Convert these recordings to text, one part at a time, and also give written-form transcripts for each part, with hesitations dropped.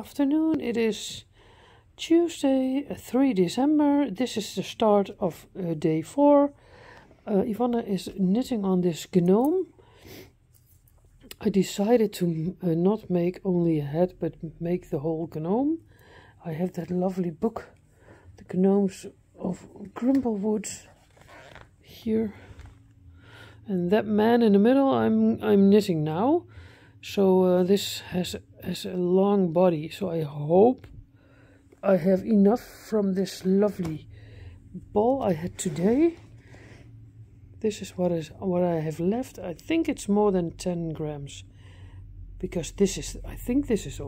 afternoon. It is Tuesday, 3 December. This is the start of day 4. Ivonne is knitting on this gnome. I decided to not make only a head, but make the whole gnome. I have that lovely book, The Gnomes of Grimblewood, here. And that man in the middle, I'm knitting now. So this has a long body. So I hope I have enough from this lovely ball I had today. This is what I have left. I think it's more than 10 grams, because I think this is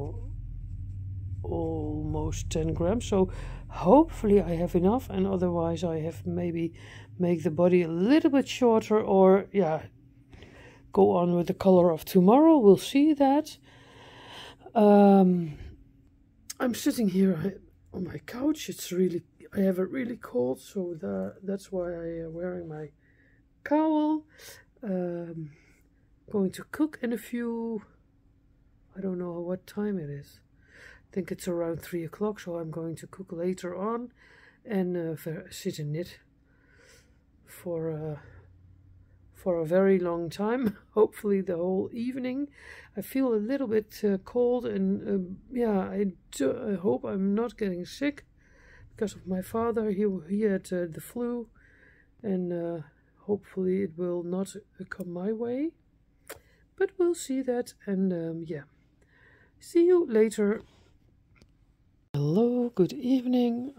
almost 10 grams. So hopefully I have enough, and otherwise I have maybe make the body a little bit shorter, or yeah, go on with the color of tomorrow. We'll see that. I'm sitting here on my couch. I have it really cold, so that's why I am wearing my cowl. Going to cook in a few, I don't know what time it is. I think it's around 3 o'clock, so I'm going to cook later on and sit and knit for a very long time, hopefully the whole evening. I feel a little bit cold, and yeah, I hope I'm not getting sick because of my father. He had the flu, and hopefully it will not come my way, but we'll see that. And yeah, see you later. Hello, good evening.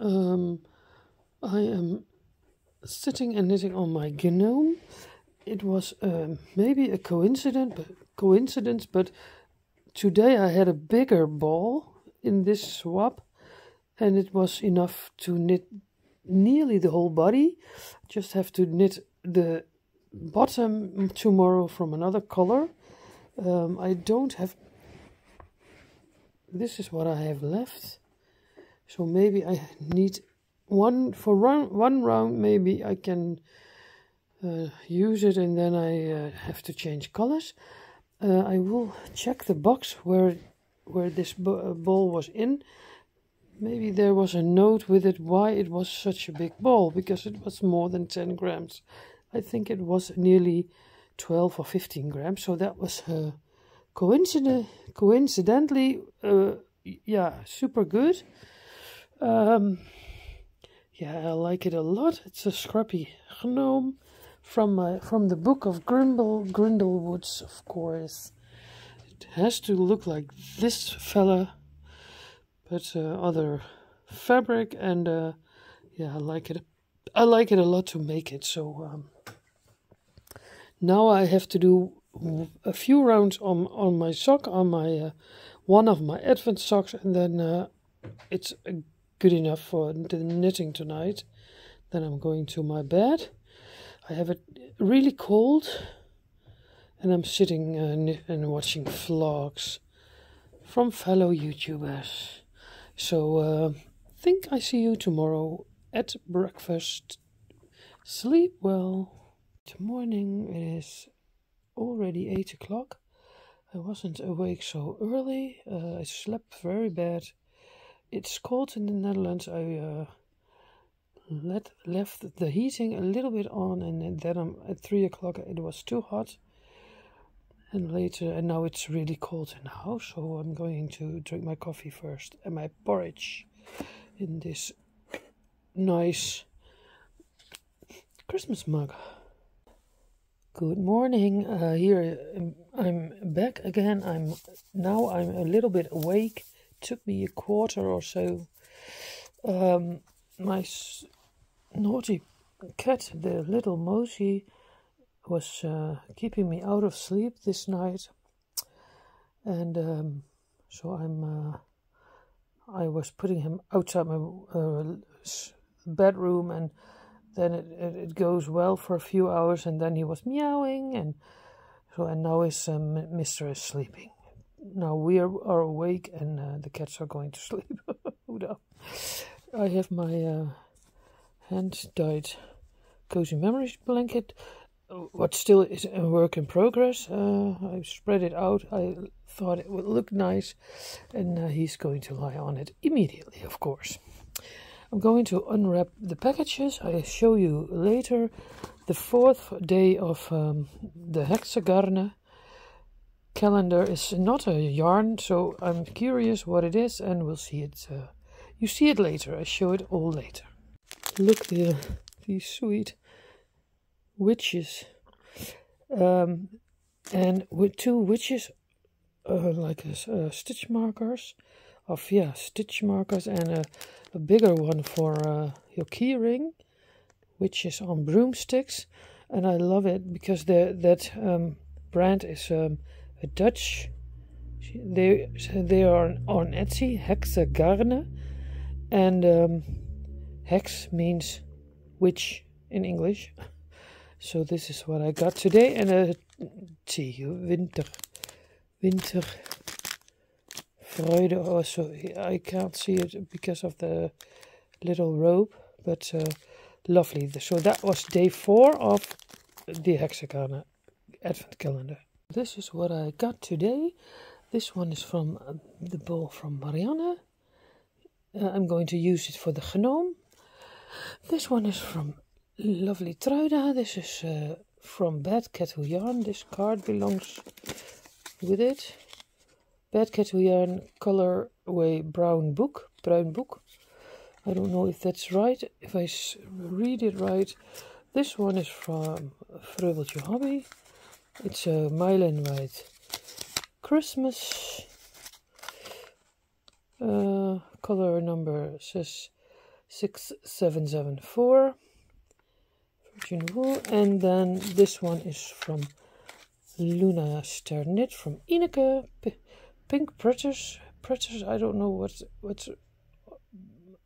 I am sitting and knitting on my gnome. It was maybe a coincidence, but today I had a bigger ball in this swap, and it was enough to knit nearly the whole body. Just have to knit the bottom tomorrow from another color. I don't have. This is what I have left, so maybe I need one round. Maybe I can use it, and then I have to change colors. I will check the box where this ball was in. Maybe there was a note with it why it was such a big ball, because it was more than 10 grams. I think it was nearly 12 or 15 grams, so that was coincidentally yeah, super good. Yeah, I like it a lot. It's a scrappy gnome from the book of Grindlewoods, of course. It has to look like this fella, but other fabric, and yeah, I like it. I like it a lot to make it. So now I have to do a few rounds on my sock, on my one of my Advent socks, and then it's good enough for the knitting tonight. Then I'm going to my bed. I have it really cold, and I'm sitting and watching vlogs from fellow YouTubers. So think I see you tomorrow at breakfast. Sleep well. Good morning. It is already 8 o'clock. I wasn't awake so early. I slept very bad. It's cold in the Netherlands. I left the heating a little bit on, and then at 3 o'clock it was too hot, and now it's really cold in the house, so I'm going to drink my coffee first and my porridge in this nice Christmas mug. Good morning. Here I'm back again. I'm a little bit awake. Took me a quarter or so. My naughty cat, the little Mosey, was keeping me out of sleep this night, and so I was putting him outside my bedroom, and then it goes well for a few hours, and then he was meowing, and now his mister is sleeping. Now we are awake, and the cats are going to sleep. I have my hand-dyed Cozy Memories blanket. what still is a work in progress. I spread it out. I thought it would look nice, and he's going to lie on it immediately, of course. I'm going to unwrap the packages. I'll show you later. The 4th day of the Hexagarne calendar is not a yarn, so I'm curious what it is, and we'll see it. You see it later. I show it all later. Look there, these sweet witches, and with 2 witches, like stitch markers, stitch markers, and a bigger one for your key ring, which is on broomsticks, and I love it because that brand is a Dutch. They are on Etsy, Hexagarne, and hex means witch in English. So this is what I got today, and see, winter Freude also. I can't see it because of the little rope, but lovely. So that was day 4 of the Hexagon Advent calendar. This is what I got today. This one is from the bowl from Marianne. I'm going to use it for the gnome. This one is from lovely Truida. This is from Bad Kettle Yarn. This card belongs with it. Bad Kettle Yarn colorway brown book. I don't know if that's right. If I read it right, this one is from Freuveltje Hobby. It's a Mylan White Christmas. Color number says 6774. Virgin wool. And then this one is from Luna Sterknit from Ineke. Pink pretters. I don't know what's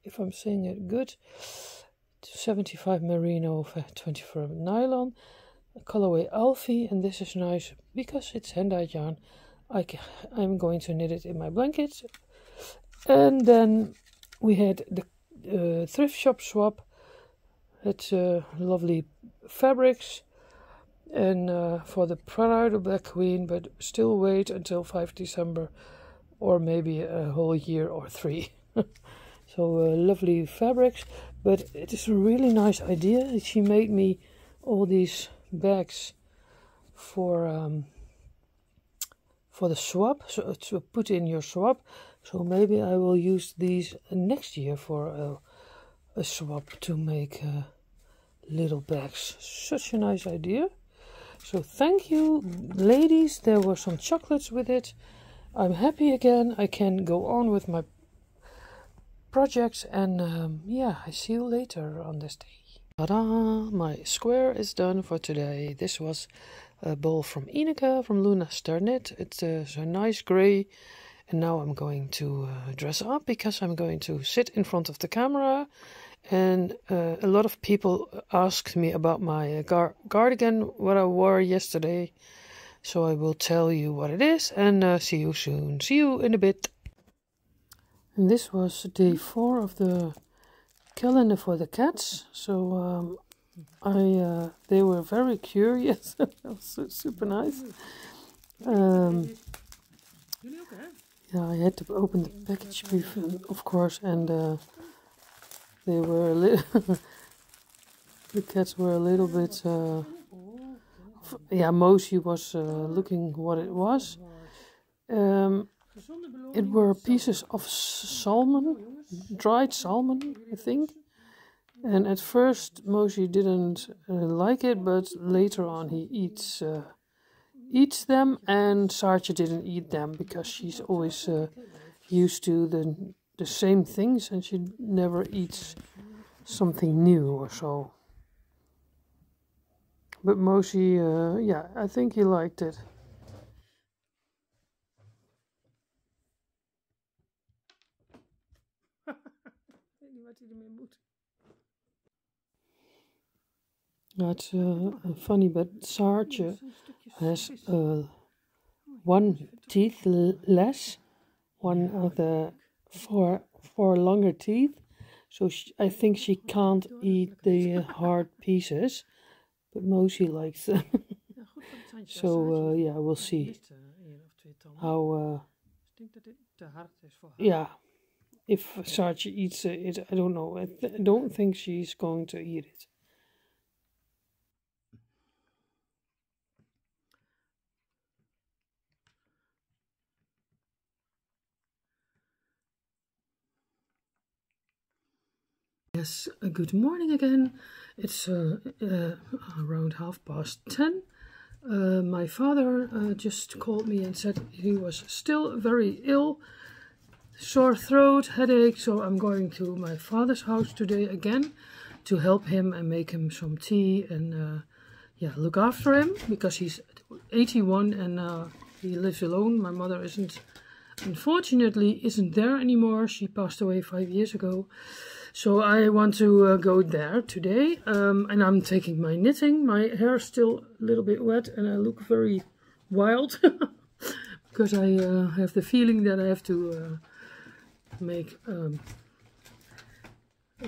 if I'm saying it good. 75 merino, 24 nylon. Colorway Alfie, and this is nice because it's hand-dyed yarn. I'm going to knit it in my blanket. And then we had the thrift shop swap. It's lovely fabrics, and for the Pride of Black Queen, but still wait until 5 December or maybe a whole year or 3. So lovely fabrics, but it is a really nice idea. She made me all these bags for the swap, so to put in your swap. So maybe I will use these next year for a swap to make little bags. Such a nice idea. So thank you, ladies. There were some chocolates with it. I'm happy again. I can go on with my projects, and yeah, I see you later on this day. Ta-da! My square is done for today. This was a bowl from Ineke from Luna Sterknit. It's a nice grey, and now I'm going to dress up because I'm going to sit in front of the camera. And a lot of people asked me about my cardigan, what I wore yesterday. So I will tell you what it is, and see you soon. See you in a bit. And this was day 4 of the calendar for the cats. So they were very curious. That was super nice. Yeah, I had to open the package before, of course, and they were a little the cats were a little bit yeah, Moshi was looking what it was. It were pieces of salmon, dried salmon, I think. And at first Moshi didn't like it, but later on he eats them, and Saartje didn't eat them because she's always used to the same things, and she never eats something new or so. But Moshi, yeah, I think he liked it. That's funny, but Saartje has one teeth less, one of the four longer teeth. So I think she can't eat the hard pieces. but Moshi likes them. So yeah, we'll see how yeah, if Saartje eats it. I don't know. I don't think she's going to eat it. Yes, good morning again. It's around 10:30. My father just called me and said he was still very ill, sore throat, headache, so I'm going to my father's house today again to help him and make him some tea and yeah, look after him because he's 81 and he lives alone. My mother unfortunately isn't there anymore. She passed away 5 years ago. So I want to go there today, and I'm taking my knitting. My hair is still a little bit wet and I look very wild because I have the feeling that I have to make a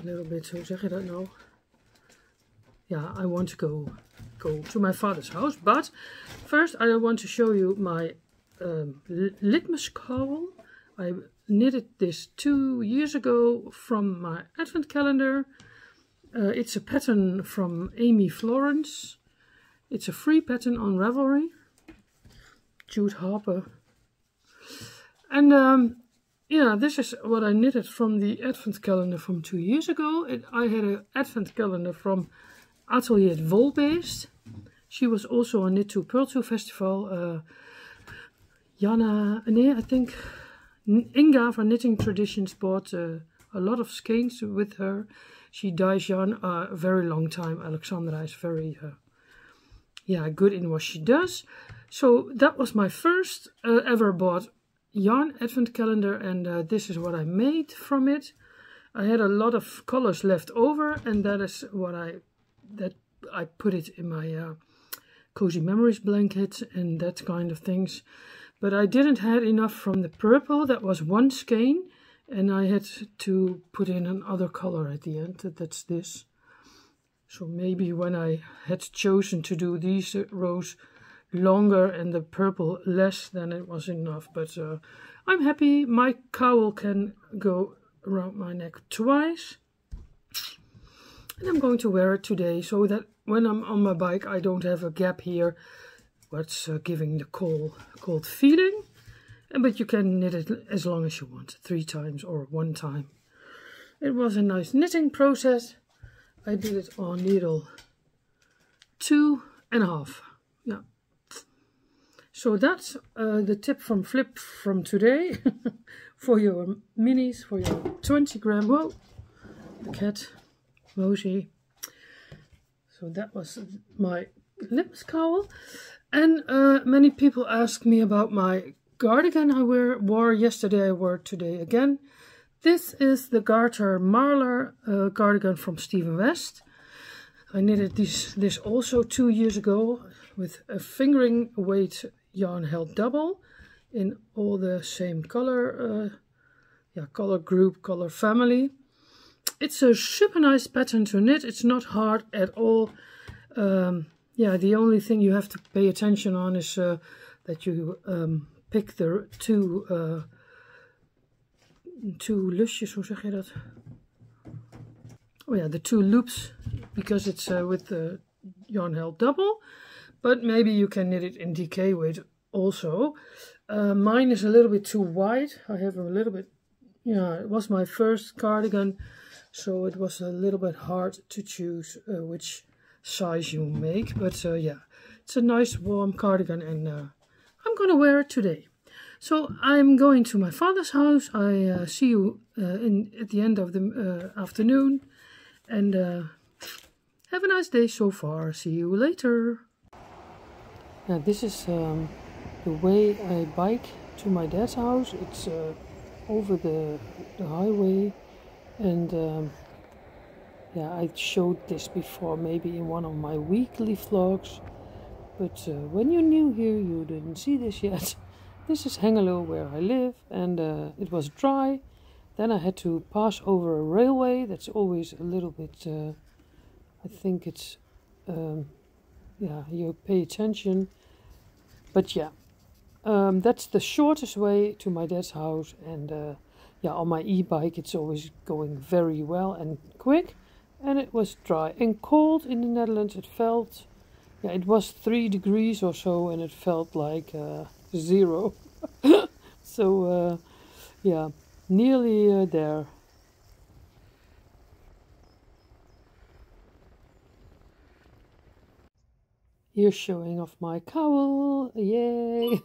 little bit, hoe zeg je dat nou? Yeah, I want to go to my father's house, but first I want to show you my litmus cowl. I knitted this 2 years ago from my advent calendar. It's a pattern from Amy Florence. It's a free pattern on Ravelry. Jude Harper. And yeah, this is what I knitted from the advent calendar from 2 years ago. I had an advent calendar from Atelier Volbeest. She was on Knit to Purl to Festival. I think Inga from Knitting Traditions bought a lot of skeins with her. She dyes yarn a very long time. Alexandra is very yeah, good in what she does. So that was my first ever bought yarn advent calendar, and this is what I made from it. I had a lot of colors left over, and that is what I put it in my Cozy Memories blanket and that kind of things. But I didn't have enough from the purple. That was one skein, and I had to put in another color at the end. That's this. So maybe when I had chosen to do these rows longer and the purple less, then it was enough. But I'm happy. My cowl can go around my neck twice. And I'm going to wear it today so that when I'm on my bike I don't have a gap here. What's giving the cold feeling. But you can knit it as long as you want. 3 times or 1 time. It was a nice knitting process. I did it on needle 2.5. Yeah. So that's the tip from Flip from today. For your minis, for your 20 gram. Whoa, the cat, Moshi. So that was my litmus cowl. And many people ask me about my cardigan I wore yesterday. I wore today again. This is the garter marler cardigan from Stephen West. I knitted this also 2 years ago with a fingering weight yarn held double in all the same color, color group, color family. It's a super nice pattern to knit. It's not hard at all. Yeah, the only thing you have to pay attention on is that you pick the two lusjes, hoe zeg je dat? Oh yeah, the 2 loops, because it's with the yarn held double. But maybe you can knit it in DK weight also. Mine is a little bit too wide. I have a little bit, it was my first cardigan, so it was a little bit hard to choose which size you make. But yeah, it's a nice warm cardigan, and I'm gonna wear it today. So I'm going to my father's house. I see you at the end of the afternoon, and have a nice day so far. See you later. Now this is the way I bike to my dad's house. It's over the highway, and yeah, I showed this before, maybe in one of my weekly vlogs, but when you're new here you didn't see this yet. This is Hengelo, where I live, and it was dry. Then I had to pass over a railway. That's always a little bit, I think it's yeah, you pay attention. But yeah, that's the shortest way to my dad's house. And yeah, on my e-bike it's always going very well and quick. And it was dry and cold in the Netherlands. It felt, yeah, it was 3 degrees or so, and it felt like 0. So yeah, nearly there. Here's showing off my cowl. Yay!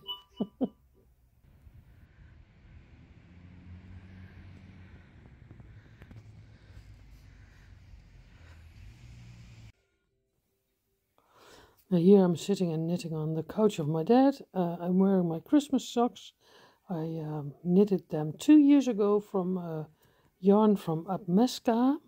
Now here I'm sitting and knitting on the couch of my dad. I'm wearing my Christmas socks. I knitted them 2 years ago from yarn from Abmeska.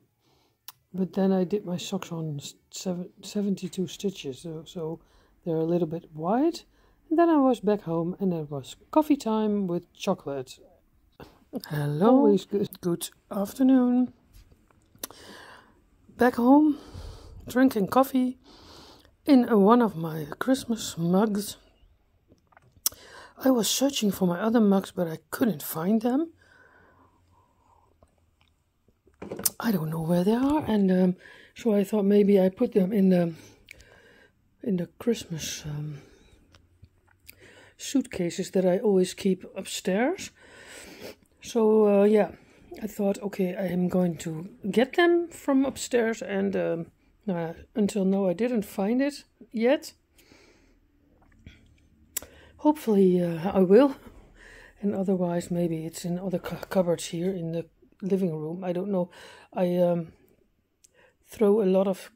But then I did my socks on 72 stitches, so they're a little bit wide. And then I was back home and it was coffee time with chocolate. Hello, always good afternoon. Back home, drinking coffee in one of my Christmas mugs. I was searching for my other mugs, but I couldn't find them. I don't know where they are, and so I thought maybe I put them in the Christmas suitcases that I always keep upstairs. So yeah, I thought, okay, I am going to get them from upstairs, and until now I didn't find it yet. Hopefully I will, and otherwise maybe it's in other cupboards here in the living room. I don't know. I throw a lot of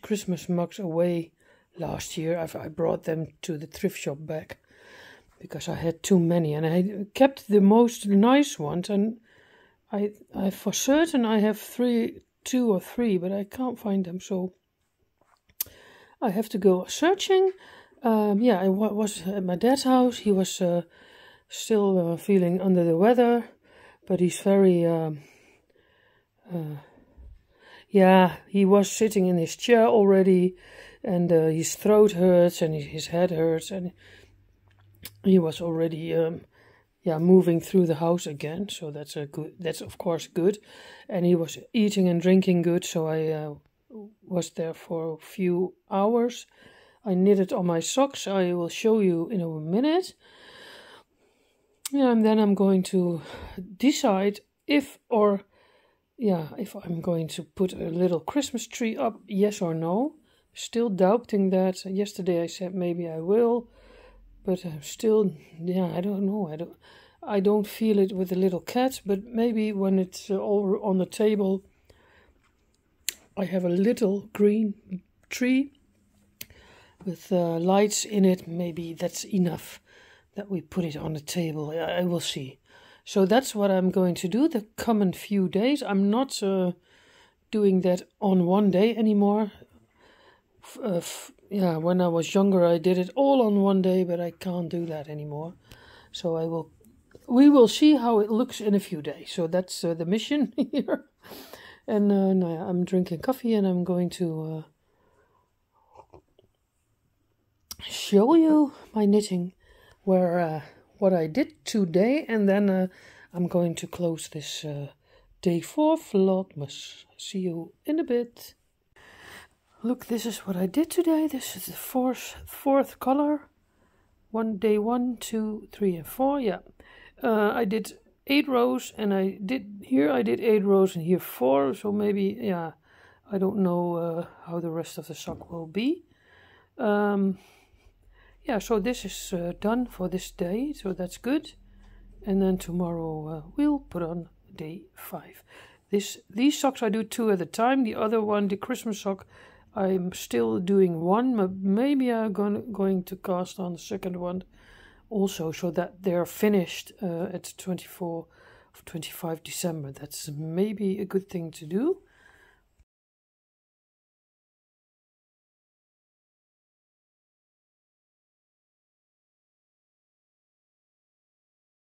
Christmas mugs away last year. I brought them to the thrift shop back because I had too many, and I kept the most nice ones, and I for certain I have 2 or 3, but I can't find them, so I have to go searching. Yeah, I was at my dad's house. He was still feeling under the weather, but he's very yeah, he was sitting in his chair already, and his throat hurts and his head hurts, and he was already yeah, moving through the house again. So that's of course good, and he was eating and drinking good. So I was there for a few hours. I knitted on my socks. I will show you in a minute. Yeah, and then I'm going to decide if I'm going to put a little Christmas tree up, yes or no. Still doubting that. Yesterday I said maybe I will, but I'm still, yeah, I don't know. I don't feel it with the little cat, but maybe when it's all on the table, I have a little green tree with lights in it. Maybe that's enough that we put it on the table. I will see. So that's what I'm going to do the coming few days. I'm not doing that on one day anymore. Yeah, when I was younger I did it all on one day, but I can't do that anymore. So we will see how it looks in a few days. So that's the mission here. And I'm drinking coffee, and I'm going to show you my knitting, what I did today, and then I'm going to close this day 4 Vlogmas. See you in a bit. Look, this is what I did today. This is the fourth color. Day 1, 2, 3, and 4. Yeah, I did 8 rows, and I did 8 rows, and here 4. So maybe, yeah, I don't know how the rest of the sock will be. Yeah, so this is done for this day, so that's good. And then tomorrow we'll put on day 5. These socks I do 2 at a time. The other one, the Christmas sock, I'm still doing 1. But maybe I'm going to cast on the second one also, so that they're finished at 25 December. That's maybe a good thing to do.